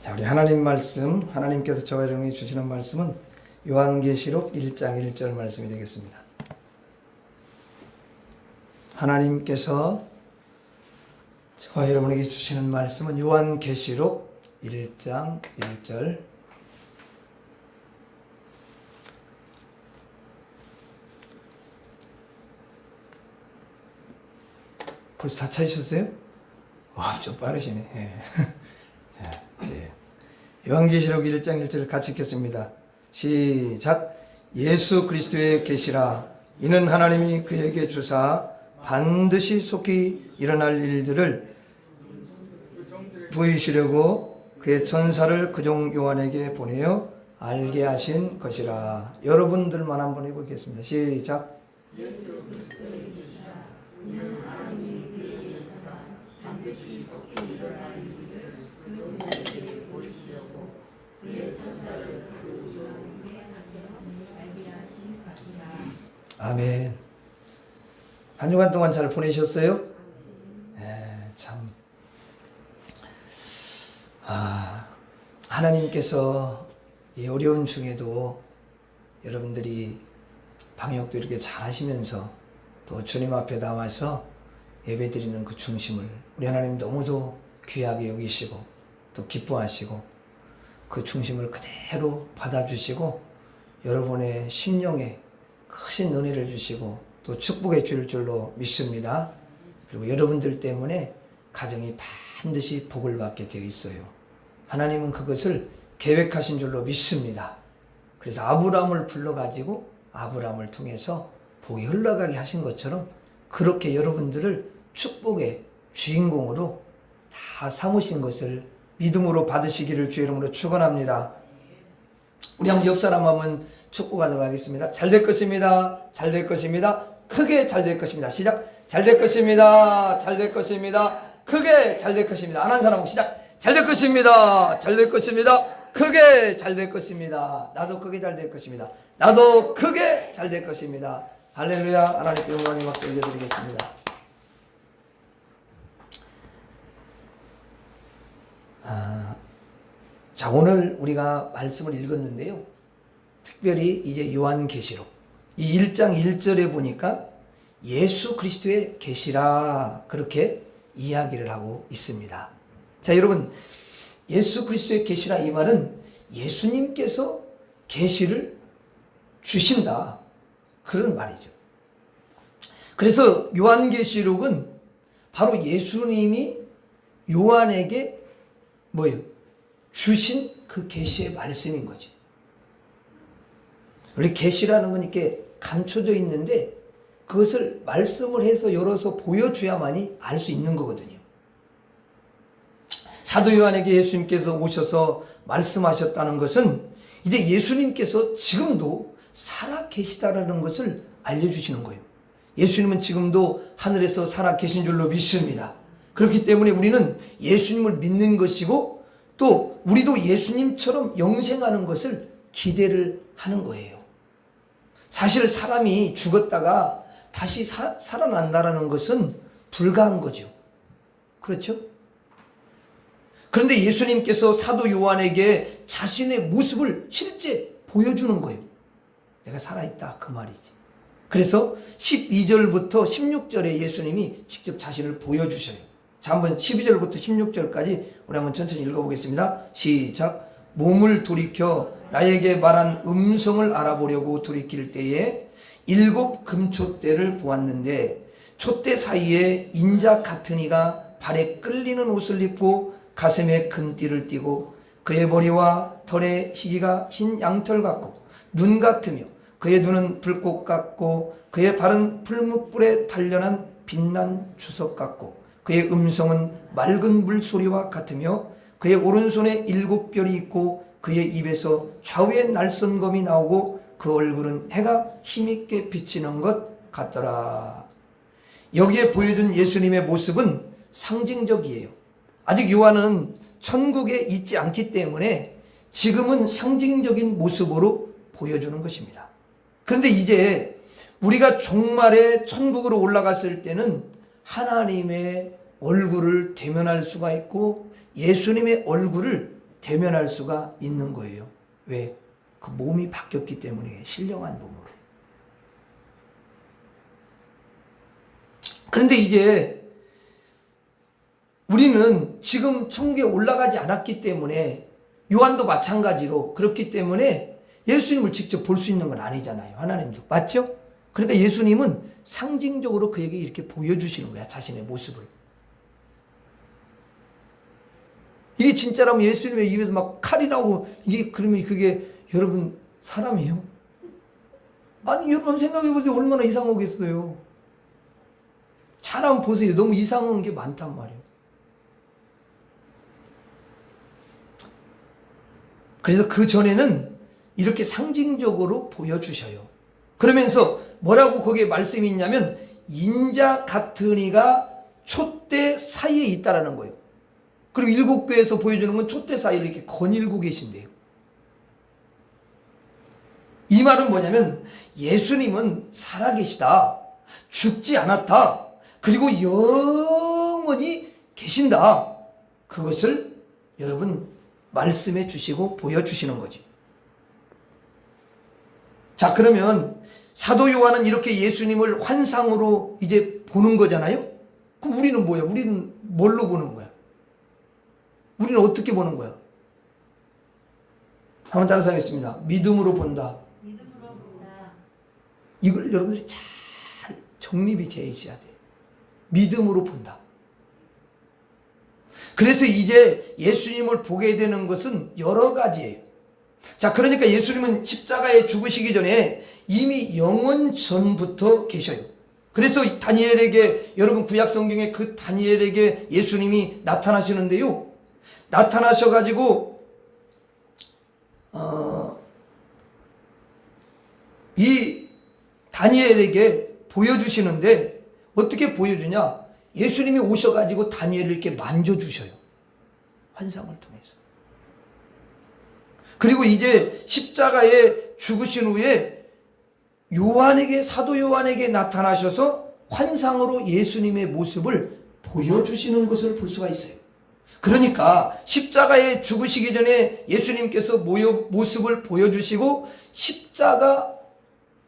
자, 우리 하나님 말씀, 하나님께서 저와 여러분에게 주시는 말씀은 요한계시록 1장 1절 말씀이 되겠습니다. 하나님께서 저와 여러분에게 주시는 말씀은 요한계시록 1장 1절. 벌써 다 찾으셨어요? 와, 좀 빠르시네. 예. 자, 네. 요한계시록 1장 1절을 같이 읽겠습니다. 시작. 예수 그리스도의 계시라. 이는 하나님이 그에게 주사 반드시 속히 일어날 일들을 보이시려고 그의 천사를 그종 요한에게 보내어 알게 하신 것이라. 여러분들만 한번 해보겠습니다. 시작. 예수 그리스도의 계시라. 이는 하나님이 그에게 주사 반드시 속히 일어날 일들을 그에게 보이시려고 그의 천사를 그종 요한에게 알게 하신 것이라. 아멘. 한 주간 동안 잘 보내셨어요? 참. 하나님께서 이 어려운 중에도 여러분들이 방역도 이렇게 잘 하시면서 또 주님 앞에 나와서 예배 드리는 그 중심을 우리 하나님 너무도 귀하게 여기시고 또 기뻐하시고 그 중심을 그대로 받아주시고 여러분의 심령에 크신 은혜를 주시고 또 축복해 줄 줄로 믿습니다. 그리고 여러분들 때문에 가정이 반드시 복을 받게 되어 있어요. 하나님은 그것을 계획하신 줄로 믿습니다. 그래서 아브라함을 불러가지고 아브라함을 통해서 복이 흘러가게 하신 것처럼 그렇게 여러분들을 축복의 주인공으로 다 삼으신 것을 믿음으로 받으시기를 주의 이름으로 축원합니다. 우리 한번 옆 사람 한번 축복하도록 하겠습니다. 잘 될 것입니다. 잘 될 것입니다. 크게 잘 될 것입니다. 시작. 잘 될 것입니다. 잘 될 것입니다. 크게 잘 될 것입니다. 안 한 사람 시작. 잘 될 것입니다. 잘 될 것입니다. 크게 잘 될 것입니다. 나도 크게 잘 될 것입니다. 나도 크게 잘 될 것입니다. 할렐루야. 하나님께 영광의 박수 올려드리겠습니다. 자, 오늘 우리가 말씀을 읽었는데요. 특별히 이제 요한계시록 이 1장 1절에 보니까 예수 그리스도의 계시라 그렇게 이야기를 하고 있습니다. 자, 여러분, 예수 그리스도의 계시라 이 말은 예수님께서 계시를 주신다 그런 말이죠. 그래서 요한계시록은 바로 예수님이 요한에게 뭐예요? 주신 그 계시의 말씀인 거죠. 원래 계시라는 건 이렇게 감춰져 있는데 그것을 말씀을 해서 열어서 보여줘야만이 알 수 있는 거거든요. 사도 요한에게 예수님께서 오셔서 말씀하셨다는 것은 이제 예수님께서 지금도 살아 계시다라는 것을 알려주시는 거예요. 예수님은 지금도 하늘에서 살아 계신 줄로 믿습니다. 그렇기 때문에 우리는 예수님을 믿는 것이고 또 우리도 예수님처럼 영생하는 것을 기대를 하는 거예요. 사실 사람이 죽었다가 다시 살아난다라는 것은 불가한 거죠. 그렇죠? 그런데 예수님께서 사도 요한에게 자신의 모습을 실제 보여주는 거예요. 내가 살아있다 그 말이지. 그래서 12절부터 16절에 예수님이 직접 자신을 보여주셔요. 자, 한번 12절부터 16절까지 우리 한번 천천히 읽어보겠습니다. 시작. 몸을 돌이켜 나에게 말한 음성을 알아보려고 돌이킬 때에 7 금촛대를 보았는데 촛대 사이에 인자 같은 이가 발에 끌리는 옷을 입고 가슴에 큰 띠를 띠고 그의 머리와 털의 희기가 흰 양털 같고 눈 같으며 그의 눈은 불꽃 같고 그의 발은 풀무불에 단련한 빛난 주석 같고 그의 음성은 맑은 물소리와 같으며 그의 오른손에 7별이 있고 그의 입에서 좌우에 날선검이 나오고 그 얼굴은 해가 힘있게 비치는 것 같더라. 여기에 보여준 예수님의 모습은 상징적이에요. 아직 요한은 천국에 있지 않기 때문에 지금은 상징적인 모습으로 보여주는 것입니다. 그런데 이제 우리가 종말에 천국으로 올라갔을 때는 하나님의 얼굴을 대면할 수가 있고 예수님의 얼굴을 대면할 수가 있는 거예요. 왜? 그 몸이 바뀌었기 때문에, 신령한 몸으로. 그런데 이제 우리는 지금 천국에 올라가지 않았기 때문에, 요한도 마찬가지로 그렇기 때문에 예수님을 직접 볼 수 있는 건 아니잖아요. 하나님도. 맞죠? 그러니까 예수님은 상징적으로 그에게 이렇게 보여주시는 거야, 자신의 모습을. 이게 진짜라면 예수님의 입에서 막 칼이 나오고, 이게 그러면 그게 여러분 사람이에요? 아니, 여러분 생각해보세요. 얼마나 이상하겠어요. 잘 한번 보세요. 너무 이상한 게 많단 말이에요. 그래서 그 전에는 이렇게 상징적으로 보여주셔요. 그러면서 뭐라고 거기에 말씀이 있냐면, 인자 같은 이가 촛대 사이에 있다라는 거예요. 그리고 일곱 교에서 보여주는 건 촛대 사이를 이렇게 거닐고 계신대요. 이 말은 뭐냐면, 예수님은 살아계시다. 죽지 않았다. 그리고 영원히 계신다. 그것을 여러분 말씀해 주시고 보여주시는 거지. 자, 그러면 사도 요한은 이렇게 예수님을 환상으로 이제 보는 거잖아요. 그럼 우리는 뭐야? 우리는 뭘로 보는 거야? 우리는 어떻게 보는 거야? 한번 따라서 하겠습니다. 믿음으로 본다. 믿음으로 본다. 이걸 여러분들이 잘 정립이 되어 있어야 돼. 믿음으로 본다. 그래서 이제 예수님을 보게 되는 것은 여러 가지예요. 자, 그러니까 예수님은 십자가에 죽으시기 전에 이미 영원 전부터 계셔요. 그래서 다니엘에게, 여러분 구약 성경에 그 다니엘에게 예수님이 나타나시는데요. 나타나셔가지고 이 다니엘에게 보여주시는데, 어떻게 보여주냐? 예수님이 오셔가지고 다니엘을 이렇게 만져주셔요. 환상을 통해서. 그리고 이제 십자가에 죽으신 후에 요한에게, 사도 요한에게 나타나셔서 환상으로 예수님의 모습을 보여주시는 것을 볼 수가 있어요. 그러니까 십자가에 죽으시기 전에 예수님께서 모습을 보여주시고,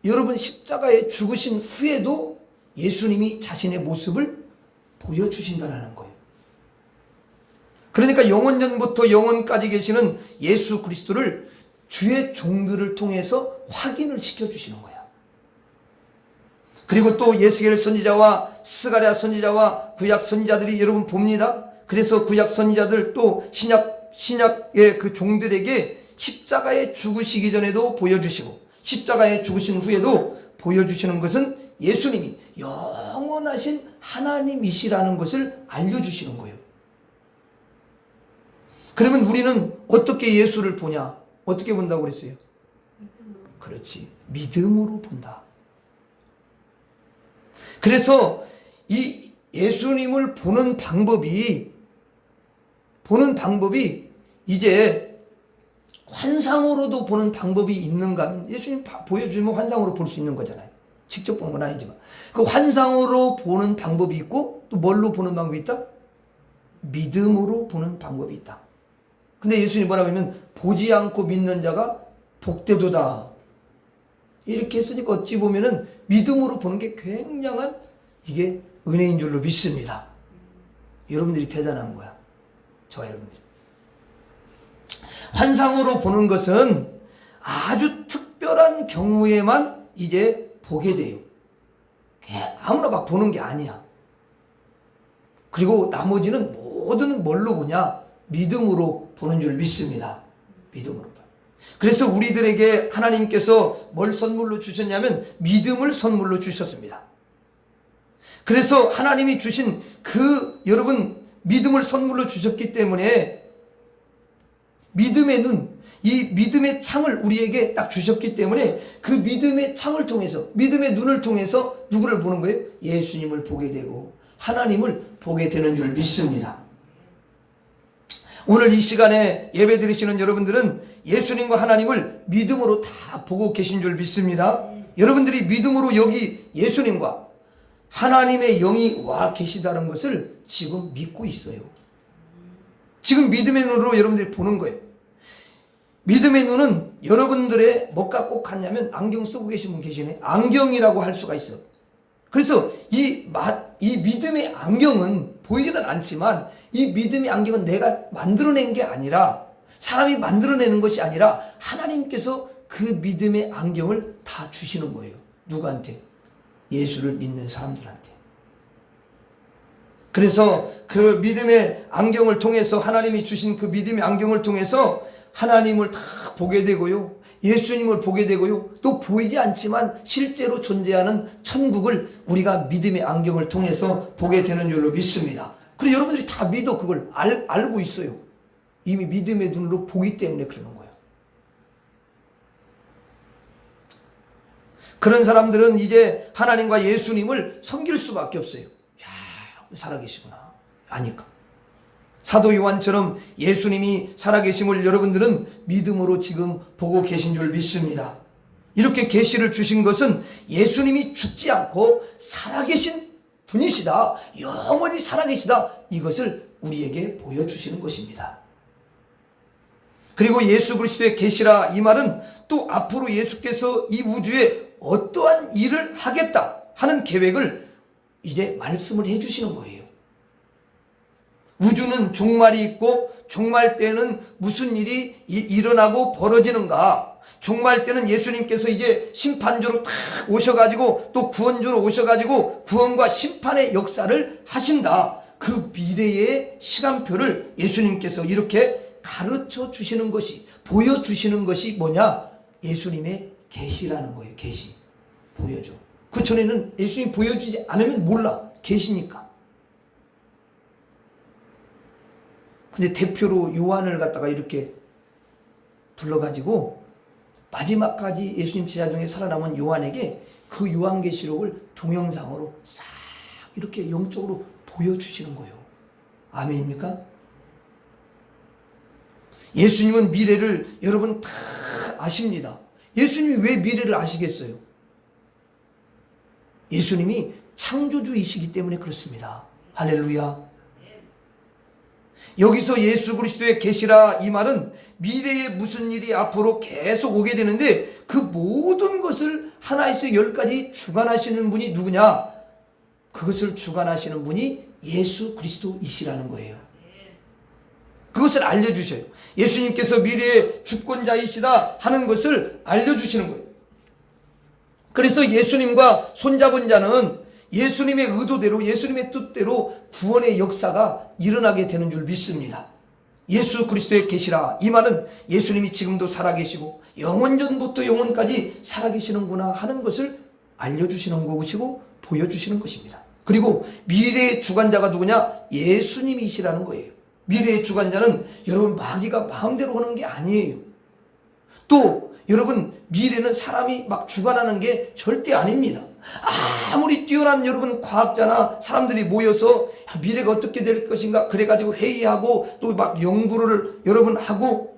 여러분 십자가에 죽으신 후에도 예수님이 자신의 모습을 보여주신다는 거예요. 그러니까 영원전부터 영원까지 계시는 예수 그리스도를 주의 종들을 통해서 확인을 시켜주시는 거야. 그리고 또 예스겔 선지자와 스가랴 선지자와 구약 선지자들이 여러분 봅니다. 그래서 구약 선지자들 또 신약의 그 종들에게 십자가에 죽으시기 전에도 보여주시고, 십자가에 죽으신 후에도 보여주시는 것은 예수님이 영원하신 하나님이시라는 것을 알려주시는 거예요. 그러면 우리는 어떻게 예수를 보냐? 어떻게 본다고 그랬어요? 그렇지. 믿음으로 본다. 그래서 이 예수님을 보는 방법이 이제 환상으로도 보는 방법이 있는가 하면, 예수님 보여주면 환상으로 볼 수 있는 거잖아요. 직접 보는 건 아니지만. 그 환상으로 보는 방법이 있고, 또 뭘로 보는 방법이 있다? 믿음으로 보는 방법이 있다. 근데 예수님이 뭐라고 하면, 보지 않고 믿는 자가 복되도다. 이렇게 했으니까 어찌 보면은 믿음으로 보는 게 굉장한 이게 은혜인 줄로 믿습니다. 여러분들이 대단한 거야. 저와 여러분들이. 환상으로 보는 것은 아주 특별한 경우에만 이제 보게 돼요. 아무나 막 보는 게 아니야. 그리고 나머지는 모든 뭘로 보냐? 믿음으로 보는 줄 믿습니다. 믿음으로 봐요. 그래서 우리들에게 하나님께서 뭘 선물로 주셨냐면 믿음을 선물로 주셨습니다. 그래서 하나님이 주신 여러분 믿음을 선물로 주셨기 때문에 믿음의 눈, 이 믿음의 창을 우리에게 딱 주셨기 때문에 그 믿음의 창을 통해서, 믿음의 눈을 통해서 누구를 보는 거예요? 예수님을 보게 되고 하나님을 보게 되는 줄 믿습니다. 오늘 이 시간에 예배 드리시는 여러분들은 예수님과 하나님을 믿음으로 다 보고 계신 줄 믿습니다. 여러분들이 믿음으로 여기 예수님과 하나님의 영이 와 계시다는 것을 지금 믿고 있어요. 지금 믿음의 눈으로 여러분들이 보는 거예요. 믿음의 눈은 여러분들의 뭐가 꼭 같냐면 안경 쓰고 계신 분 계시네. 안경이라고 할 수가 있어. 그래서 이 믿음의 안경은 보이지는 않지만 이 믿음의 안경은 내가 만들어낸 게 아니라 사람이 만들어내는 것이 아니라 하나님께서 그 믿음의 안경을 다 주시는 거예요. 누구한테? 예수를 믿는 사람들한테. 그래서 그 믿음의 안경을 통해서 하나님이 주신 그 믿음의 안경을 통해서 하나님을 다 보게 되고요. 예수님을 보게 되고요. 또 보이지 않지만 실제로 존재하는 천국을 우리가 믿음의 안경을 통해서 보게 되는 줄로 믿습니다. 그리고 여러분들이 다 믿어 그걸 알고 있어요. 이미 믿음의 눈으로 보기 때문에 그러는 거예요. 그런 사람들은 이제 하나님과 예수님을 섬길 수밖에 없어요. 야, 살아계시구나. 아니까. 사도 요한처럼 예수님이 살아계심을 여러분들은 믿음으로 지금 보고 계신 줄 믿습니다. 이렇게 계시를 주신 것은 예수님이 죽지 않고 살아계신 분이시다. 영원히 살아계시다. 이것을 우리에게 보여주시는 것입니다. 그리고 예수 그리스도의 계시라 이 말은 또 앞으로 예수께서 이 우주에 어떠한 일을 하겠다 하는 계획을 이제 말씀을 해주시는 거예요. 우주는 종말이 있고 종말 때는 무슨 일이 일어나고 벌어지는가. 종말 때는 예수님께서 이제 심판주로 탁 오셔가지고 또 구원주로 오셔가지고 구원과 심판의 역사를 하신다. 그 미래의 시간표를 예수님께서 이렇게 가르쳐 주시는 것이, 보여주시는 것이 뭐냐? 예수님의 계시라는 거예요. 계시. 보여줘. 그 전에는 예수님이 보여주지 않으면 몰라. 계시니까. 근데 대표로 요한을 갖다가 이렇게 불러가지고 마지막까지 예수님 제자 중에 살아남은 요한에게 그 요한계시록을 동영상으로 싹 이렇게 영적으로 보여주시는 거예요. 아멘입니까? 예수님은 미래를 여러분 다 아십니다. 예수님이 왜 미래를 아시겠어요? 예수님이 창조주이시기 때문에 그렇습니다. 할렐루야. 여기서 예수 그리스도의 계시라 이 말은 미래에 무슨 일이 앞으로 계속 오게 되는데 그 모든 것을 하나에서 열까지 주관하시는 분이 누구냐? 그것을 주관하시는 분이 예수 그리스도이시라는 거예요. 그것을 알려주셔요. 예수님께서 미래의 주권자이시다 하는 것을 알려주시는 거예요. 그래서 예수님과 손잡은 자는 예수님의 의도대로 예수님의 뜻대로 구원의 역사가 일어나게 되는 줄 믿습니다. 예수 그리스도의 계시라 이 말은 예수님이 지금도 살아계시고 영원전부터 영원까지 살아계시는구나 하는 것을 알려주시는 것이고 보여주시는 것입니다. 그리고 미래의 주관자가 누구냐? 예수님이시라는 거예요. 미래의 주관자는 여러분 마귀가 마음대로 하는 게 아니에요. 또 여러분 미래는 사람이 막 주관하는 게 절대 아닙니다. 아무리 뛰어난 여러분 과학자나 사람들이 모여서 미래가 어떻게 될 것인가 그래가지고 회의하고 또 막 연구를 여러분 하고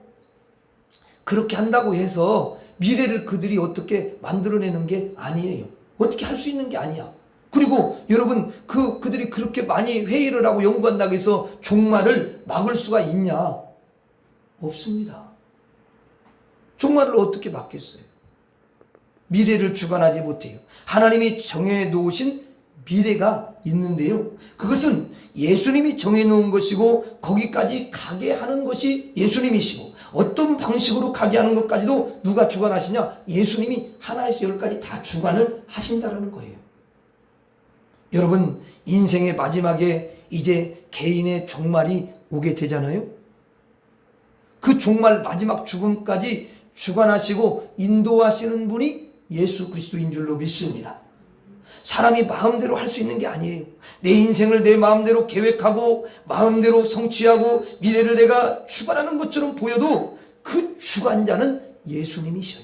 그렇게 한다고 해서 미래를 그들이 어떻게 만들어내는 게 아니에요. 어떻게 할 수 있는 게 아니야. 그리고 여러분 그들이 그렇게 많이 회의를 하고 연구한다고 해서 종말을 막을 수가 있냐? 없습니다. 종말을 어떻게 막겠어요? 미래를 주관하지 못해요. 하나님이 정해놓으신 미래가 있는데요. 그것은 예수님이 정해놓은 것이고 거기까지 가게 하는 것이 예수님이시고 어떤 방식으로 가게 하는 것까지도 누가 주관하시냐? 예수님이 하나에서 열까지 다 주관을 하신다는 거예요. 여러분 인생의 마지막에 이제 개인의 종말이 오게 되잖아요. 그 종말 마지막 죽음까지 주관하시고 인도하시는 분이 예수 그리스도인 줄로 믿습니다. 사람이 마음대로 할 수 있는 게 아니에요. 내 인생을 내 마음대로 계획하고 마음대로 성취하고 미래를 내가 주관하는 것처럼 보여도 그 주관자는 예수님이셔요.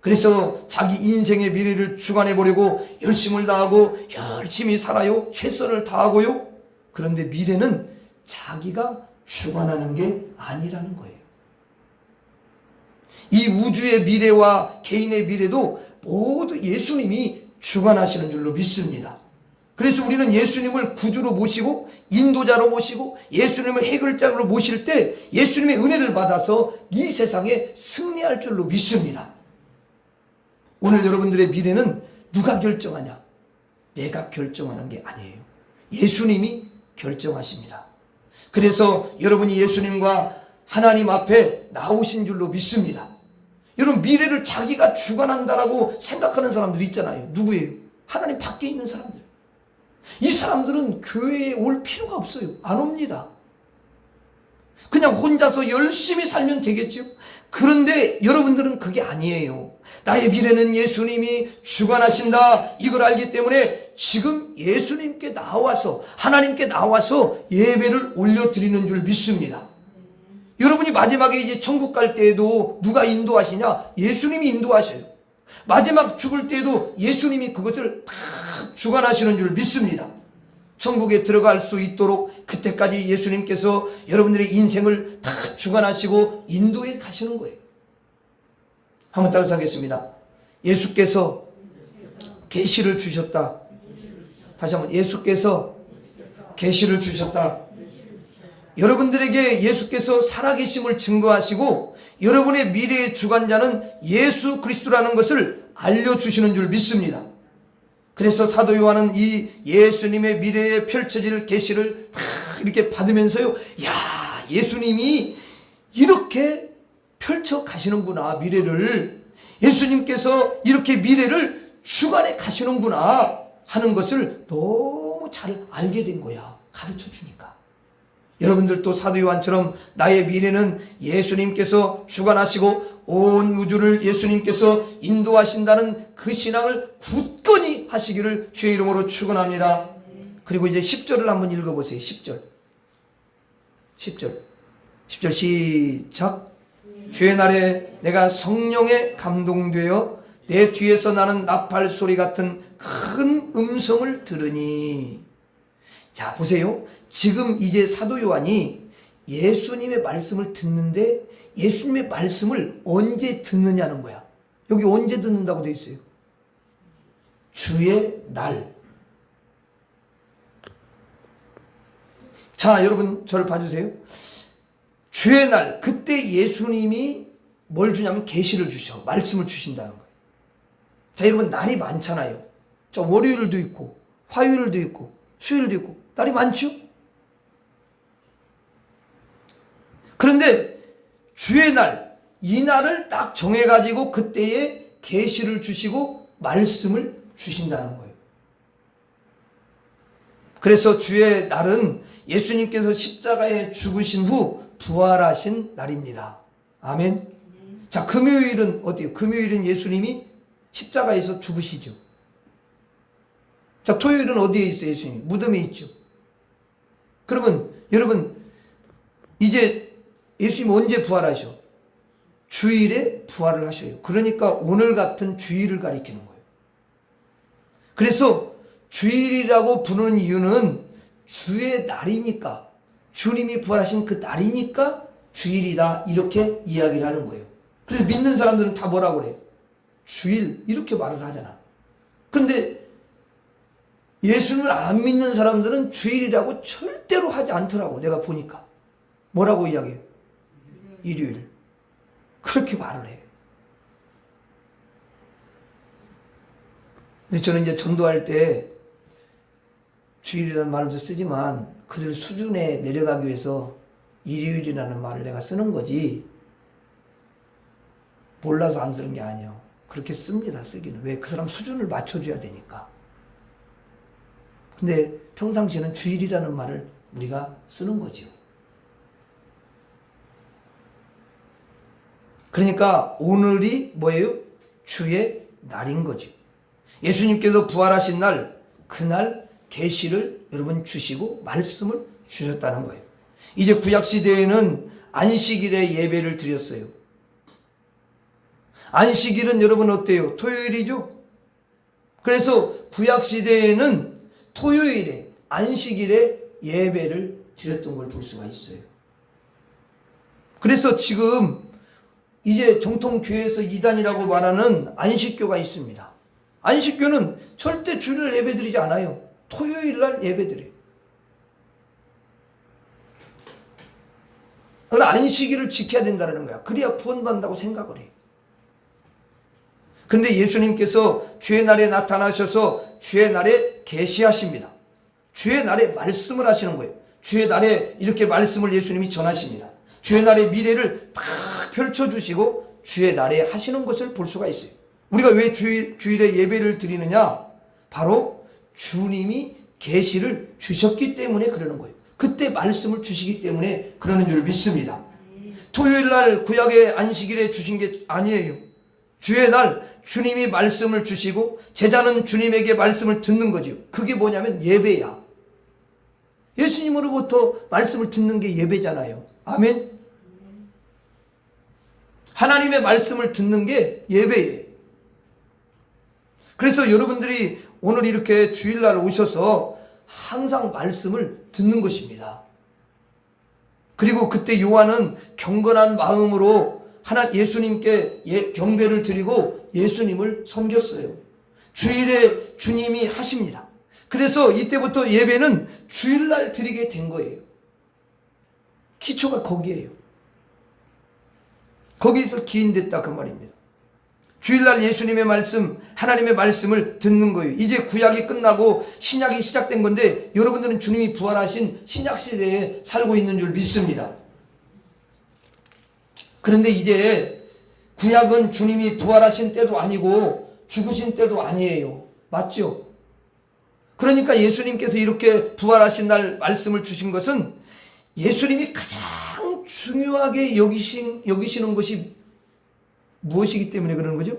그래서 자기 인생의 미래를 주관해 보려고 열심을 다하고 열심히 살아요. 최선을 다하고요. 그런데 미래는 자기가 주관하는 게 아니라는 거예요. 이 우주의 미래와 개인의 미래도 모두 예수님이 주관하시는 줄로 믿습니다. 그래서 우리는 예수님을 구주로 모시고 인도자로 모시고 예수님을 해결자로 모실 때 예수님의 은혜를 받아서 이 세상에 승리할 줄로 믿습니다. 오늘 여러분들의 미래는 누가 결정하냐? 내가 결정하는 게 아니에요. 예수님이 결정하십니다. 그래서 여러분이 예수님과 하나님 앞에 나오신 줄로 믿습니다. 여러분, 미래를 자기가 주관한다라고 생각하는 사람들이 있잖아요. 누구예요? 하나님 밖에 있는 사람들. 이 사람들은 교회에 올 필요가 없어요. 안 옵니다. 그냥 혼자서 열심히 살면 되겠죠. 그런데 여러분들은 그게 아니에요. 나의 미래는 예수님이 주관하신다, 이걸 알기 때문에 지금 예수님께 나와서, 하나님께 나와서 예배를 올려드리는 줄 믿습니다. 여러분이 마지막에 이제 천국 갈 때에도 누가 인도하시냐? 예수님이 인도하셔요. 마지막 죽을 때에도 예수님이 그것을 다 주관하시는 줄 믿습니다. 천국에 들어갈 수 있도록 그때까지 예수님께서 여러분들의 인생을 다 주관하시고 인도해 가시는 거예요. 한번 따라서 하겠습니다. 예수께서 계시를 주셨다. 다시 한번, 예수께서 계시를 주셨다. 여러분들에게 예수께서 살아계심을 증거하시고 여러분의 미래의 주관자는 예수 그리스도라는 것을 알려주시는 줄 믿습니다. 그래서 사도 요한은 이 예수님의 미래에 펼쳐질 계시를 다 이렇게 받으면서요, 야, 예수님이 이렇게 펼쳐 가시는구나, 미래를. 예수님께서 이렇게 미래를 주관해 가시는구나 하는 것을 너무 잘 알게 된 거야, 가르쳐 주니까. 여러분들도 사도 요한처럼 나의 미래는 예수님께서 주관하시고 온 우주를 예수님께서 인도하신다는 그 신앙을 굳건히 하시기를 주의 이름으로 축원합니다. 그리고 이제 10절을 한번 읽어보세요. 10절 시작. 주의 날에 내가 성령에 감동되어 내 뒤에서 나는 나팔 소리 같은 큰 음성을 들으니. 자, 보세요. 지금 이제 사도 요한이 예수님의 말씀을 듣는데 예수님의 말씀을 언제 듣느냐는 거야. 여기 언제 듣는다고 되어 있어요? 주의 날. 자, 여러분 저를 봐주세요. 주의 날, 그때 예수님이 뭘 주냐면 계시를 주셔. 말씀을 주신다는 거예요. 자, 여러분 날이 많잖아요. 자, 월요일도 있고 화요일도 있고 수요일도 있고 날이 많죠? 그런데 주의 날, 이 날을 딱 정해가지고 그때에 계시를 주시고 말씀을 주신다는 거예요. 그래서 주의 날은 예수님께서 십자가에 죽으신 후 부활하신 날입니다. 아멘. 자, 금요일은 어때요? 금요일은 예수님이 십자가에서 죽으시죠. 자, 토요일은 어디에 있어요? 예수님이 무덤에 있죠. 그러면 여러분, 이제 예수님 언제 부활하셔? 주일에 부활을 하셔요. 그러니까 오늘 같은 주일을 가리키는 거예요. 그래서 주일이라고 부르는 이유는 주의 날이니까, 주님이 부활하신 그 날이니까 주일이다, 이렇게 이야기를 하는 거예요. 그래서 믿는 사람들은 다 뭐라고 그래요? 주일, 이렇게 말을 하잖아. 그런데 예수님을 안 믿는 사람들은 주일이라고 절대로 하지 않더라고. 내가 보니까. 뭐라고 이야기해요? 일요일. 그렇게 말을 해요. 근데 저는 이제 전도할 때 주일이라는 말도 쓰지만 그들 수준에 내려가기 위해서 일요일이라는 말을 내가 쓰는 거지, 몰라서 안 쓰는 게 아니에요. 그렇게 씁니다, 쓰기는. 왜? 그 사람 수준을 맞춰줘야 되니까. 근데 평상시에는 주일이라는 말을 우리가 쓰는 거죠. 그러니까 오늘이 뭐예요? 주의 날인 거죠. 예수님께서 부활하신 날, 그날 계시를 여러분 주시고 말씀을 주셨다는 거예요. 이제 구약시대에는 안식일에 예배를 드렸어요. 안식일은 여러분 어때요? 토요일이죠? 그래서 구약시대에는 토요일에, 안식일에 예배를 드렸던 걸 볼 수가 있어요. 그래서 지금 이제 정통교회에서 이단이라고 말하는 안식교가 있습니다. 안식교는 절대 주일을 예배드리지 않아요. 토요일 날 예배드려요. 그러나 안식일을 지켜야 된다는 거야. 그래야 구원받는다고 생각을 해요. 그런데 예수님께서 주의 날에 나타나셔서 주의 날에 계시하십니다. 주의 날에 말씀을 하시는 거예요. 주의 날에 이렇게 말씀을 예수님이 전하십니다. 주의 날의 미래를 딱 펼쳐주시고 주의 날에 하시는 것을 볼 수가 있어요. 우리가 왜 주일에 예배를 드리느냐? 바로 주님이 계시를 주셨기 때문에 그러는 거예요. 그때 말씀을 주시기 때문에 그러는 줄 믿습니다. 토요일 날 구약의 안식일에 주신 게 아니에요. 주의 날 주님이 말씀을 주시고 제자는 주님에게 말씀을 듣는 거죠. 그게 뭐냐면 예배야. 예수님으로부터 말씀을 듣는 게 예배잖아요. 아멘. 하나님의 말씀을 듣는 게 예배예요. 그래서 여러분들이 오늘 이렇게 주일날 오셔서 항상 말씀을 듣는 것입니다. 그리고 그때 요한은 경건한 마음으로 예수님께 경배를 드리고 예수님을 섬겼어요. 주일에 주님이 하십니다. 그래서 이때부터 예배는 주일날 드리게 된 거예요. 기초가 거기에요. 거기서 기인됐다 그 말입니다. 주일날 예수님의 말씀, 하나님의 말씀을 듣는 거예요. 이제 구약이 끝나고 신약이 시작된 건데 여러분들은 주님이 부활하신 신약 시대에 살고 있는 줄 믿습니다. 그런데 이제 구약은 주님이 부활하신 때도 아니고 죽으신 때도 아니에요. 맞죠? 그러니까 예수님께서 이렇게 부활하신 날 말씀을 주신 것은 예수님이 가장 중요하게 여기시는 것이 무엇이기 때문에 그러는 거죠?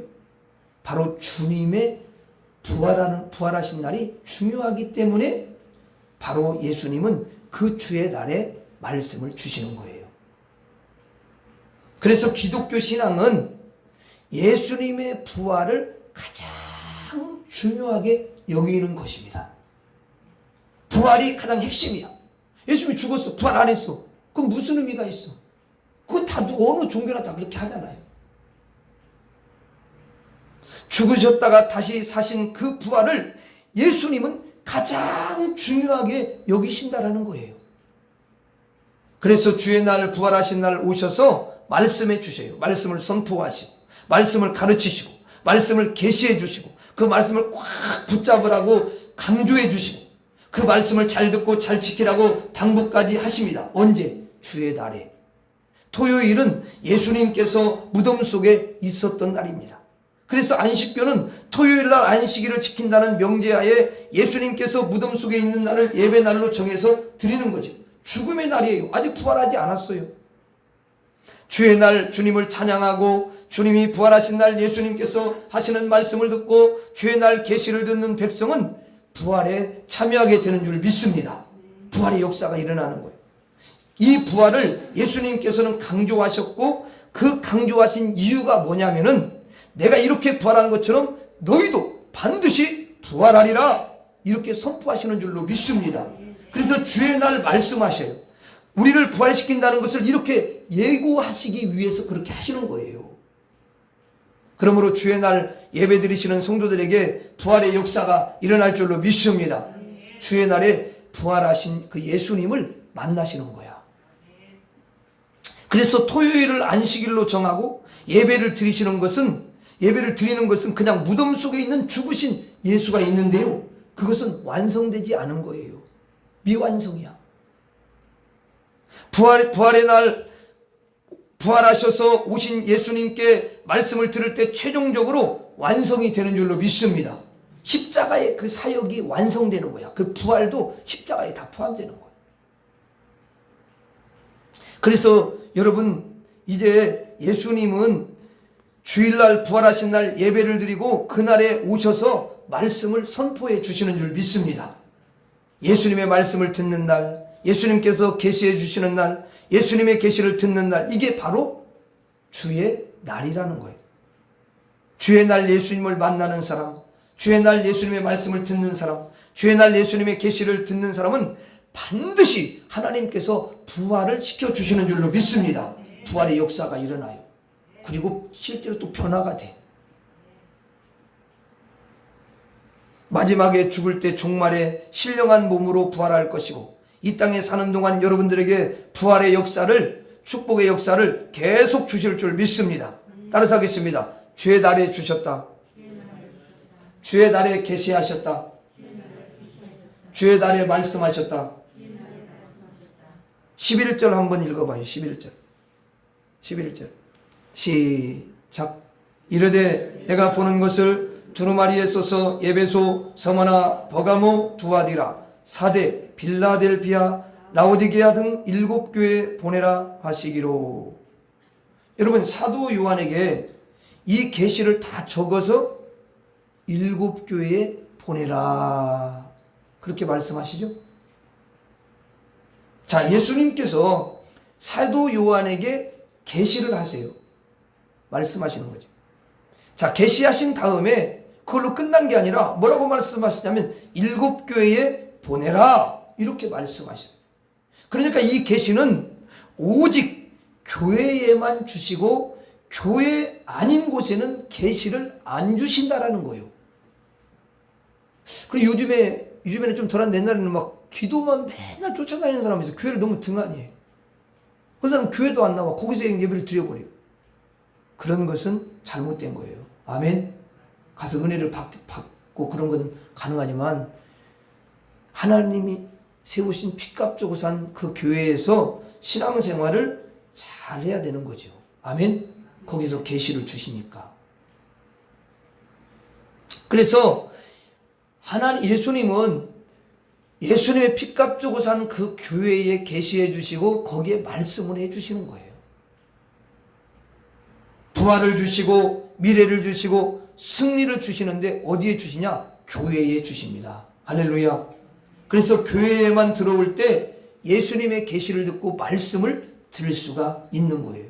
바로 주님의 부활하신 날이 중요하기 때문에 바로 예수님은 그 주의 날에 말씀을 주시는 거예요. 그래서 기독교 신앙은 예수님의 부활을 가장 중요하게 여기는 것입니다. 부활이 가장 핵심이야. 예수님이 죽었어. 부활 안 했어. 그럼 무슨 의미가 있어? 그건 다 어느 종교나 다 그렇게 하잖아요. 죽으셨다가 다시 사신 그 부활을 예수님은 가장 중요하게 여기신다라는 거예요. 그래서 주의 날 부활하신 날 오셔서 말씀해 주셔요. 말씀을 선포하시고 말씀을 가르치시고 말씀을 계시해 주시고 그 말씀을 꽉 붙잡으라고 강조해 주시고 그 말씀을 잘 듣고 잘 지키라고 당부까지 하십니다. 언제? 주의 날에. 토요일은 예수님께서 무덤 속에 있었던 날입니다. 그래서 안식교는 토요일 날 안식일을 지킨다는 명제하에 예수님께서 무덤 속에 있는 날을 예배 날로 정해서 드리는 거죠. 죽음의 날이에요. 아직 부활하지 않았어요. 주의 날 주님을 찬양하고 주님이 부활하신 날 예수님께서 하시는 말씀을 듣고 주의 날 계시를 듣는 백성은 부활에 참여하게 되는 줄 믿습니다. 부활의 역사가 일어나는 거예요. 이 부활을 예수님께서는 강조하셨고 그 강조하신 이유가 뭐냐면은 내가 이렇게 부활한 것처럼 너희도 반드시 부활하리라 이렇게 선포하시는 줄로 믿습니다. 그래서 주의 날 말씀하셔요. 우리를 부활시킨다는 것을 이렇게 예고하시기 위해서 그렇게 하시는 거예요. 그러므로 주의 날 예배 드리시는 성도들에게 부활의 역사가 일어날 줄로 믿습니다. 주의 날에 부활하신 그 예수님을 만나시는 거야. 그래서 토요일을 안식일로 정하고 예배를 드리는 것은 그냥 무덤 속에 있는 죽으신 예수가 있는데요. 그것은 완성되지 않은 거예요. 미완성이야. 부활의 날 부활하셔서 오신 예수님께 말씀을 들을 때 최종적으로 완성이 되는 줄로 믿습니다. 십자가의 그 사역이 완성되는 거야. 그 부활도 십자가에 다 포함되는 거야. 그래서 여러분 이제 예수님은 주일날 부활하신 날 예배를 드리고 그날에 오셔서 말씀을 선포해 주시는 줄 믿습니다. 예수님의 말씀을 듣는 날, 예수님께서 계시해 주시는 날, 예수님의 계시를 듣는 날, 이게 바로 주의 날이라는 거예요. 주의 날 예수님을 만나는 사람, 주의 날 예수님의 말씀을 듣는 사람, 주의 날 예수님의 계시를 듣는 사람은 반드시 하나님께서 부활을 시켜주시는 줄로 믿습니다. 부활의 역사가 일어나요. 그리고 실제로 또 변화가 돼. 마지막에 죽을 때 종말에 신령한 몸으로 부활할 것이고 이 땅에 사는 동안 여러분들에게 부활의 역사를, 축복의 역사를 계속 주실 줄 믿습니다. 따라서 하겠습니다. 주의 날에 주셨다. 주의 날에 계시하셨다. 주의 날에 말씀하셨다. 11절 한번 읽어봐요. 11절. 시작. 이르되 내가 보는 것을 두루마리에 써서 에베소, 서머나, 버가모, 두아디라, 사대, 빌라델비아, 라오디게아 등 7교회에 보내라 하시기로. 여러분, 사도 요한에게 이 계시를 다 적어서 7교회에 보내라, 그렇게 말씀하시죠. 자, 예수님께서 사도 요한에게 계시를 하세요. 말씀하시는 거죠. 자, 계시하신 다음에 그걸로 끝난 게 아니라 뭐라고 말씀하시냐면 7교회에 보내라, 이렇게 말씀하셔요. 그러니까 이 계시는 오직 교회에만 주시고 교회 아닌 곳에는 계시를 안 주신다라는 거예요. 그리고 요즘에는 좀 덜한, 옛날에는 막 기도만 맨날 쫓아다니는 사람이 있어요. 교회를 너무 등한히해. 그 사람은 교회도 안 나와. 거기서 예배를 드려버려요. 그런 것은 잘못된 거예요. 아멘. 가서 은혜를 받고 그런 건 가능하지만 하나님이 세우신 피값 주고 산 그 교회에서 신앙생활을 잘 해야 되는 거죠. 아멘. 거기서 계시를 주시니까. 그래서 예수님은 예수님의 피값 주고 산 그 교회에 계시해 주시고 거기에 말씀을 해 주시는 거예요. 부활을 주시고 미래를 주시고 승리를 주시는데 어디에 주시냐? 교회에 주십니다. 할렐루야. 그래서 교회에만 들어올 때 예수님의 계시를 듣고 말씀을 들을 수가 있는 거예요.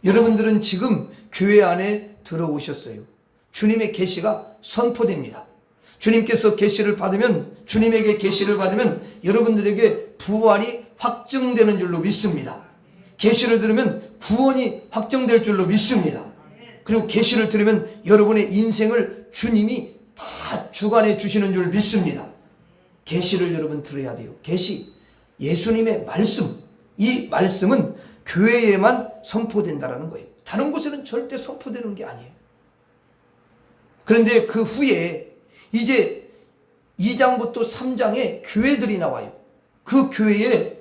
여러분들은 지금 교회 안에 들어오셨어요. 주님의 계시가 선포됩니다. 주님께서 계시를 받으면, 주님에게 계시를 받으면 여러분들에게 부활이 확증되는 줄로 믿습니다. 계시를 들으면 구원이 확정될 줄로 믿습니다. 그리고 계시를 들으면 여러분의 인생을 주님이 다 주관해 주시는 줄 믿습니다. 계시를 여러분 들어야 돼요. 계시, 예수님의 말씀, 이 말씀은 교회에만 선포된다라는 거예요. 다른 곳에는 절대 선포되는 게 아니에요. 그런데 그 후에 이제 2장부터 3장에 교회들이 나와요. 그 교회에,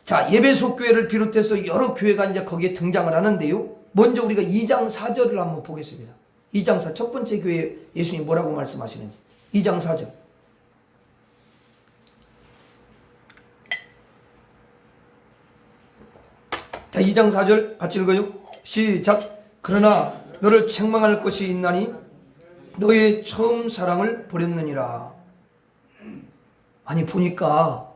자, 에베소 교회를 비롯해서 여러 교회가 이제 거기에 등장을 하는데요. 먼저 우리가 2장 4절을 한번 보겠습니다. 2장 4, 첫 번째 교회에 예수님이 뭐라고 말씀하시는지. 2장 4절. 자, 2장 4절 같이 읽어요. 시작. 그러나 너를 책망할 것이 있나니 너의 처음 사랑을 버렸느니라. 아니, 보니까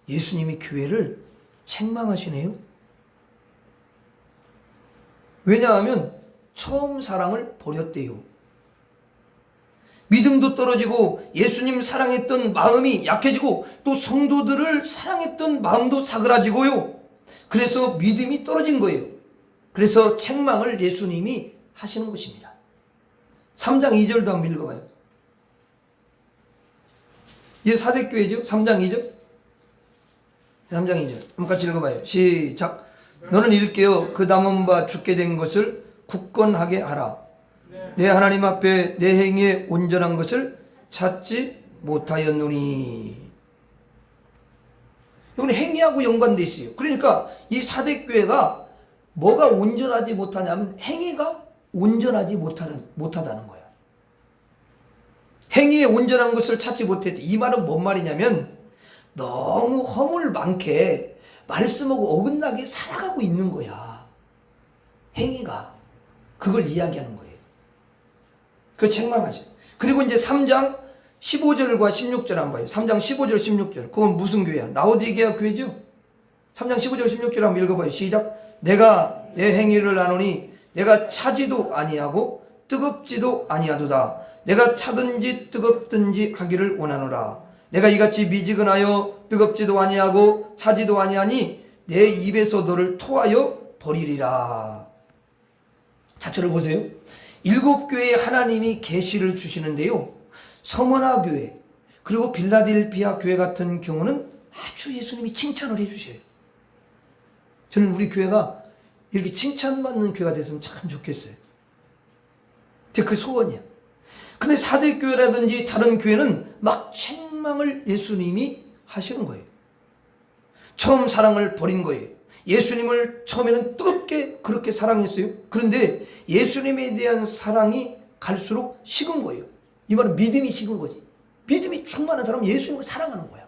예수님이 교회를 책망하시네요. 왜냐하면 처음 사랑을 버렸대요. 믿음도 떨어지고 예수님 사랑했던 마음이 약해지고 또 성도들을 사랑했던 마음도 사그라지고요. 그래서 믿음이 떨어진 거예요. 그래서 책망을 예수님이 하시는 것입니다. 3장 2절도 한번 읽어봐요. 이게 사대교회죠? 3장 2절. 3장 2절. 한번 같이 읽어봐요. 시작. 너는 일깨어 그 남은 바 죽게 된 것을 굳건하게 하라. 내 하나님 앞에 내 행위에 온전한 것을 찾지 못하였노니. 이건 행위하고 연관되어 있어요. 그러니까 이 사대교회가 뭐가 온전하지 못하냐면 행위가 온전하지 못하다는 거야. 행위에 온전한 것을 찾지 못했지. 이 말은 뭔 말이냐면 너무 허물 많게 말씀하고 어긋나게 살아가고 있는 거야. 행위가. 그걸 이야기하는 거예요. 그 책망하죠. 그리고 이제 3장 15절과 16절 한번 봐요. 3장 15절 16절. 그건 무슨 교회야? 라오디게아 교회죠. 3장 15절 16절 한번 읽어봐요. 시작. 내가 내 행위를 아노니 내가 차지도 아니하고 뜨겁지도 아니하도다. 내가 차든지 뜨겁든지 하기를 원하노라. 내가 이같이 미지근하여 뜨겁지도 아니하고 차지도 아니하니 내 입에서 너를 토하여 버리리라. 자, 저를 보세요. 일곱 교회에 하나님이 계시를 주시는데요. 서머나 교회 그리고 빌라델피아 교회 같은 경우는 아주 예수님이 칭찬을 해주셔요. 저는 우리 교회가 이렇게 칭찬받는 교회가 됐으면 참 좋겠어요. 제 그 소원이야. 근데 사대교회라든지 다른 교회는 막 책망을 예수님이 하시는 거예요. 처음 사랑을 버린 거예요. 예수님을 처음에는 뜨겁게 그렇게 사랑했어요. 그런데 예수님에 대한 사랑이 갈수록 식은 거예요. 이 말은 믿음이 식은 거지. 믿음이 충만한 사람은 예수님을 사랑하는 거야.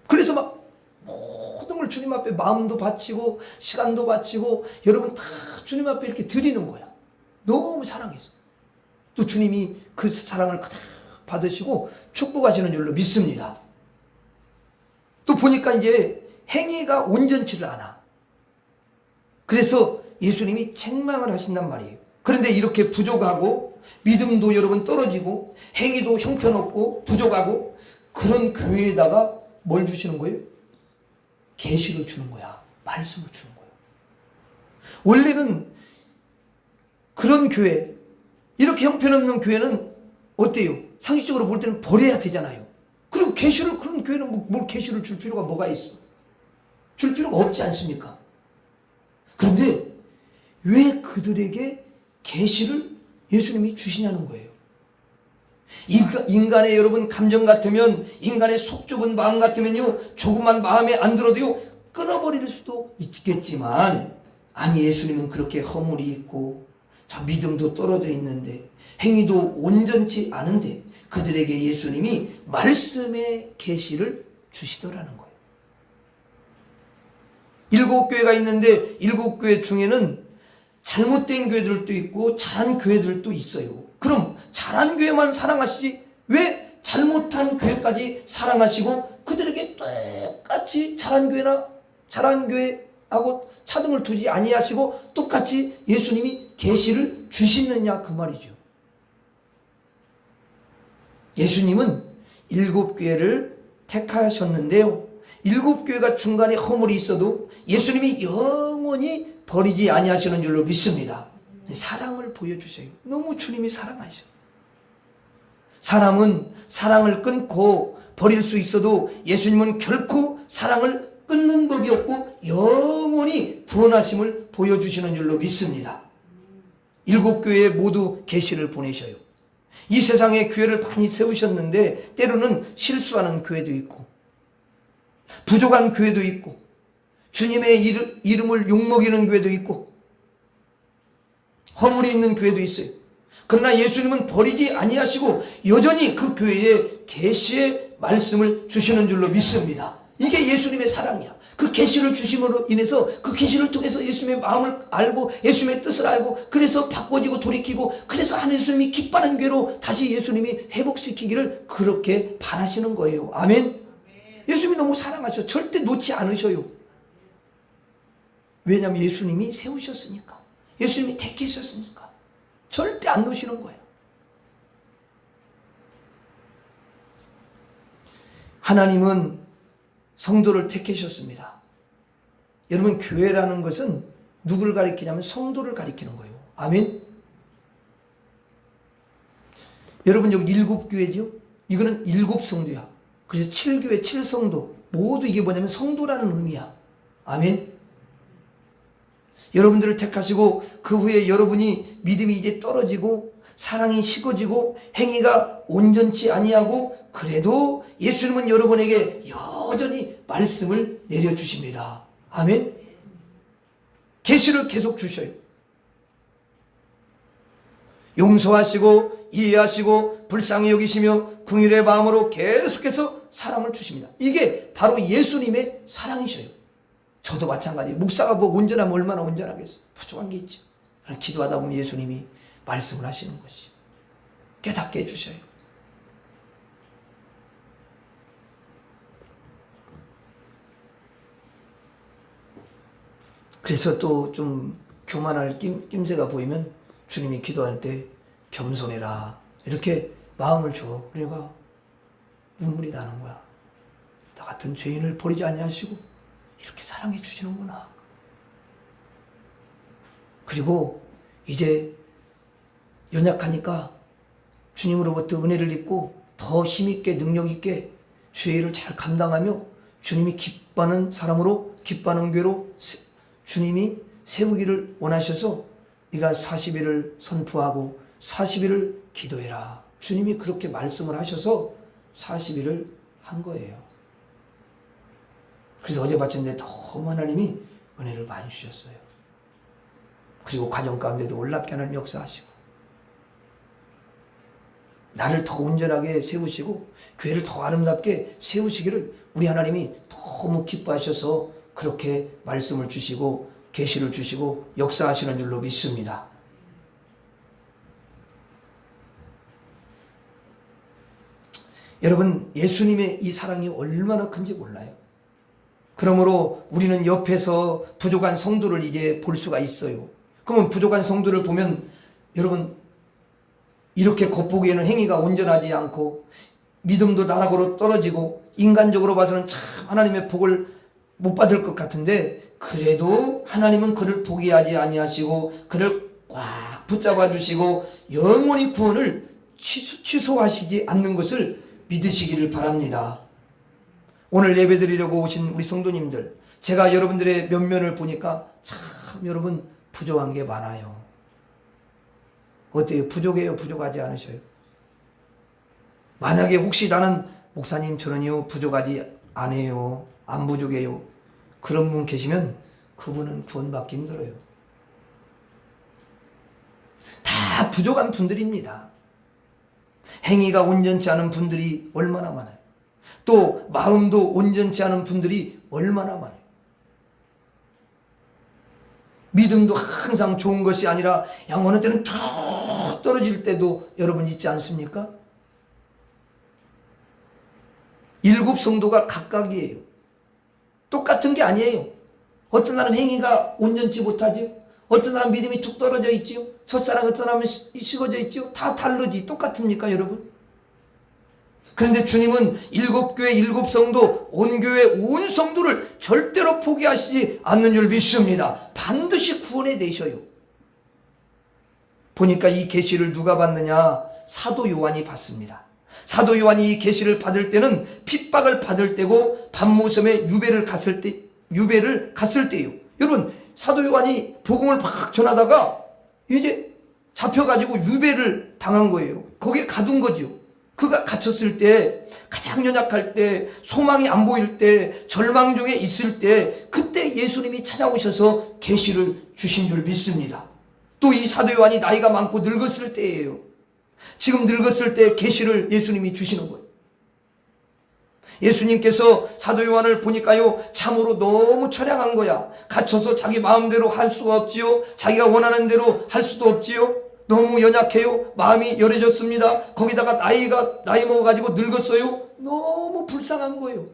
그래서 막 모든 걸 주님 앞에 마음도 바치고 시간도 바치고 여러분 다 주님 앞에 이렇게 드리는 거야. 너무 사랑해서. 또 주님이 그 사랑을 그대로 받으시고 축복하시는 줄로 믿습니다. 또 보니까 이제 행위가 온전치를 않아. 그래서 예수님이 책망을 하신단 말이에요. 그런데 이렇게 부족하고 믿음도 여러분 떨어지고 행위도 형편없고 부족하고 그런 교회에다가 뭘 주시는 거예요? 계시를 주는 거야. 말씀을 주는 거야. 원래는 그런 교회, 이렇게 형편없는 교회는 어때요? 상식적으로 볼 때는 버려야 되잖아요. 그리고 계시를, 그런 교회는 뭘 계시를 줄 필요가 뭐가 있어? 줄 필요가 없지 않습니까? 그런데 왜 그들에게 계시를 예수님이 주시냐는 거예요. 인간의 여러분 감정 같으면, 인간의 속 좁은 마음 같으면요, 조금만 마음에 안 들어도요 끊어버릴 수도 있겠지만, 아니 예수님은 그렇게 허물이 있고 자 믿음도 떨어져 있는데 행위도 온전치 않은데 그들에게 예수님이 말씀의 계시를 주시더라는 거예요. 7교회가 있는데 7교회 중에는 잘못된 교회들도 있고 잘한 교회들도 있어요. 그럼 잘한 교회만 사랑하시지 왜 잘못한 교회까지 사랑하시고 그들에게 똑같이 잘한 교회나 잘한 교회하고 차등을 두지 아니하시고 똑같이 예수님이 계시를 주시느냐 그 말이죠. 예수님은 7교회를 택하셨는데요. 7교회가 중간에 허물이 있어도 예수님이 영원히 버리지 아니하시는 줄로 믿습니다. 사랑을 보여주세요. 너무 주님이 사랑하셔. 사람은 사랑을 끊고 버릴 수 있어도 예수님은 결코 사랑을 끊는 법이 없고 영원히 구원하심을 보여주시는 줄로 믿습니다. 7교회에 모두 계시를 보내셔요. 이 세상에 교회를 많이 세우셨는데 때로는 실수하는 교회도 있고 부족한 교회도 있고 주님의 이름을 욕먹이는 교회도 있고 허물이 있는 교회도 있어요. 그러나 예수님은 버리지 아니하시고 여전히 그 교회에 계시의 말씀을 주시는 줄로 믿습니다. 이게 예수님의 사랑이야. 그 계시를 주심으로 인해서 그 계시를 통해서 예수님의 마음을 알고 예수님의 뜻을 알고 그래서 바꿔지고 돌이키고 그래서 한 예수님이 기뻐하는 교회로 다시 예수님이 회복시키기를 그렇게 바라시는 거예요. 아멘. 예수님이 너무 사랑하셔. 절대 놓지 않으셔요. 왜냐하면 예수님이 세우셨으니까. 예수님이 택하셨으니까. 절대 안 놓으시는 거예요. 하나님은 성도를 택하셨습니다. 여러분 교회라는 것은 누구를 가리키냐면 성도를 가리키는 거예요. 아멘. 여러분 여기 7교회죠. 이거는 7성도야. 그래서 7교회 7성도 모두 이게 뭐냐면 성도라는 의미야. 아멘. 여러분들을 택하시고 그 후에 여러분이 믿음이 이제 떨어지고 사랑이 식어지고 행위가 온전치 아니하고 그래도 예수님은 여러분에게 여전히 말씀을 내려주십니다. 아멘. 계시를 계속 주셔요. 용서하시고 이해하시고 불쌍히 여기시며 긍휼의 마음으로 계속해서 사랑을 주십니다. 이게 바로 예수님의 사랑이셔요. 저도 마찬가지예요. 목사가 뭐 온전하면 얼마나 온전하겠어. 부족한 게 있죠. 기도하다 보면 예수님이 말씀을 하시는 것이죠. 깨닫게 해주셔요. 그래서 또 좀 교만할 낌새가 보이면 주님이 기도할 때 겸손해라 이렇게 마음을 주어. 그래가 눈물이 나는 거야. 나 같은 죄인을 버리지 아니하시고 이렇게 사랑해 주시는구나. 그리고 이제 연약하니까 주님으로부터 은혜를 입고 더 힘있게 능력있게 주의 일을 잘 감당하며 주님이 기뻐하는 사람으로, 기뻐하는 교회로 주님이 세우기를 원하셔서 네가 40일을 선포하고 40일을 기도해라. 주님이 그렇게 말씀을 하셔서 40일을 한 거예요. 그래서 어제 바쳤는데 너무 하나님이 은혜를 많이 주셨어요. 그리고 가정 가운데도 놀랍게 하나님 역사하시고 나를 더 온전하게 세우시고 교회를 더 아름답게 세우시기를 우리 하나님이 너무 기뻐하셔서 그렇게 말씀을 주시고 계시를 주시고 역사하시는 줄로 믿습니다. 여러분, 예수님의 이 사랑이 얼마나 큰지 몰라요. 그러므로 우리는 옆에서 부족한 성도를 이제 볼 수가 있어요. 그러면 부족한 성도를 보면 여러분 이렇게 겉보기에는 행위가 온전하지 않고 믿음도 나락으로 떨어지고 인간적으로 봐서는 참 하나님의 복을 못 받을 것 같은데 그래도 하나님은 그를 포기하지 아니하시고 그를 꽉 붙잡아 주시고 영원히 구원을 취소하시지 않는 것을 믿으시기를 바랍니다. 오늘 예배드리려고 오신 우리 성도님들, 제가 여러분들의 면면을 보니까 참 여러분 부족한 게 많아요. 어때요? 부족해요? 부족하지 않으셔요? 만약에 혹시 나는 목사님 저는요 부족하지 않아요, 안 부족해요, 그런 분 계시면 그분은 구원받기 힘들어요. 다 부족한 분들입니다. 행위가 온전치 않은 분들이 얼마나 많아요. 또 마음도 온전치 않은 분들이 얼마나 많아요. 믿음도 항상 좋은 것이 아니라 어느 때는 쭉 떨어질 때도 여러분 있지 않습니까? 7 성도가 각각이에요. 똑같은 게 아니에요. 어떤 사람 행위가 온전치 못하죠. 어떤 사람 믿음이 툭 떨어져 있지요. 첫사랑 어떤 사람은 식어져 있지요. 다 다르지. 똑같습니까 여러분? 그런데 주님은 7교회 7 성도, 온 교회 온 성도를 절대로 포기하시지 않는 줄 믿습니다. 반드시 구원해 내셔요. 보니까 이 계시를 누가 받느냐? 사도 요한이 받습니다. 사도 요한이 이 계시를 받을 때는 핍박을 받을 때고 밤모섬에 유배를 갔을 때예요. 여러분, 사도 요한이 복음을 막 전하다가 이제 잡혀가지고 유배를 당한 거예요. 거기에 가둔 거지요. 그가 갇혔을 때, 가장 연약할 때, 소망이 안 보일 때, 절망 중에 있을 때, 그때 예수님이 찾아오셔서 계시를 주신 줄 믿습니다. 또 이 사도 요한이 나이가 많고 늙었을 때예요. 지금 늙었을 때 계시를 예수님이 주시는 거예요. 예수님께서 사도 요한을 보니까요 참으로 너무 처량한 거야. 갇혀서 자기 마음대로 할 수가 없지요. 자기가 원하는 대로 할 수도 없지요. 너무 연약해요. 마음이 열해졌습니다. 거기다가 나이 먹어가지고 늙었어요. 너무 불쌍한 거예요.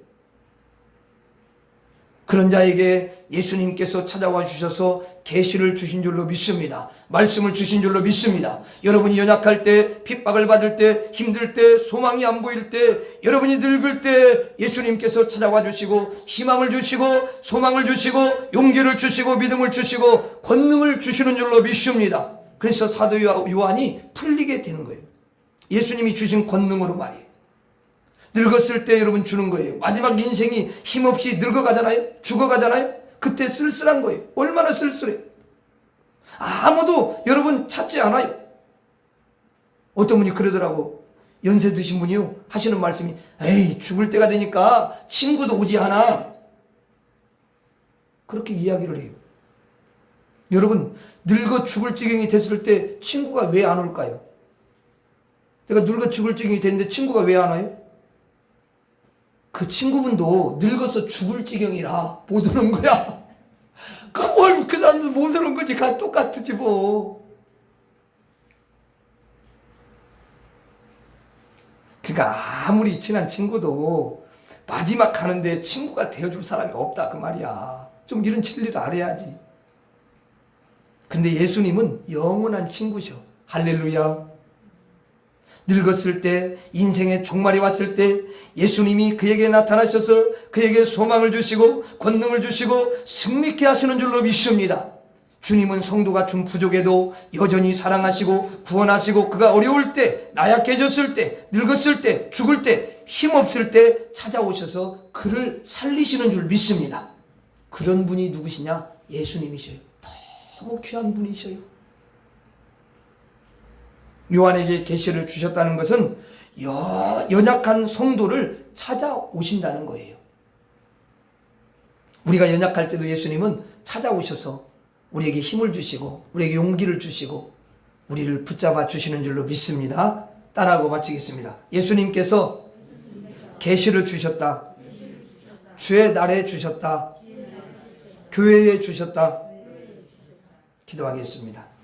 그런 자에게 예수님께서 찾아와 주셔서 계시를 주신 줄로 믿습니다. 말씀을 주신 줄로 믿습니다. 여러분이 연약할 때, 핍박을 받을 때, 힘들 때, 소망이 안 보일 때, 여러분이 늙을 때 예수님께서 찾아와 주시고 희망을 주시고 소망을 주시고 용기를 주시고 믿음을 주시고 권능을 주시는 줄로 믿습니다. 그래서 사도 요한이 풀리게 되는 거예요. 예수님이 주신 권능으로 말이에요. 늙었을 때 여러분 주는 거예요. 마지막 인생이 힘없이 늙어가잖아요. 죽어가잖아요. 그때 쓸쓸한 거예요. 얼마나 쓸쓸해. 아무도 여러분 찾지 않아요. 어떤 분이 그러더라고. 연세 드신 분이요 하시는 말씀이 에이 죽을 때가 되니까 친구도 오지 않아. 그렇게 이야기를 해요. 여러분 늙어 죽을 지경이 됐을 때 친구가 왜 안 올까요? 내가 늙어 죽을 지경이 됐는데 친구가 왜 안 와요? 그 친구분도 늙어서 죽을 지경이라 못 오는 거야. 그 사람도 못 오는 거지. 똑같지 뭐. 그러니까 아무리 친한 친구도 마지막 가는데 친구가 되어줄 사람이 없다 그 말이야. 좀 이런 진리를 알아야지. 근데 예수님은 영원한 친구셔. 할렐루야. 늙었을 때, 인생의 종말이 왔을 때 예수님이 그에게 나타나셔서 그에게 소망을 주시고 권능을 주시고 승리케 하시는 줄로 믿습니다. 주님은 성도가 좀 부족해도 여전히 사랑하시고 구원하시고 그가 어려울 때, 나약해졌을 때, 늙었을 때, 죽을 때, 힘없을 때 찾아오셔서 그를 살리시는 줄 믿습니다. 그런 분이 누구시냐? 예수님이셔요. 너무 귀한 분이셔요. 요한에게 계시를 주셨다는 것은 연약한 성도를 찾아오신다는 거예요. 우리가 연약할 때도 예수님은 찾아오셔서 우리에게 힘을 주시고 우리에게 용기를 주시고 우리를 붙잡아 주시는 줄로 믿습니다. 따라하고 마치겠습니다. 예수님께서 계시를 주셨다. 주의 날에 주셨다. 교회에 주셨다. 기도하겠습니다.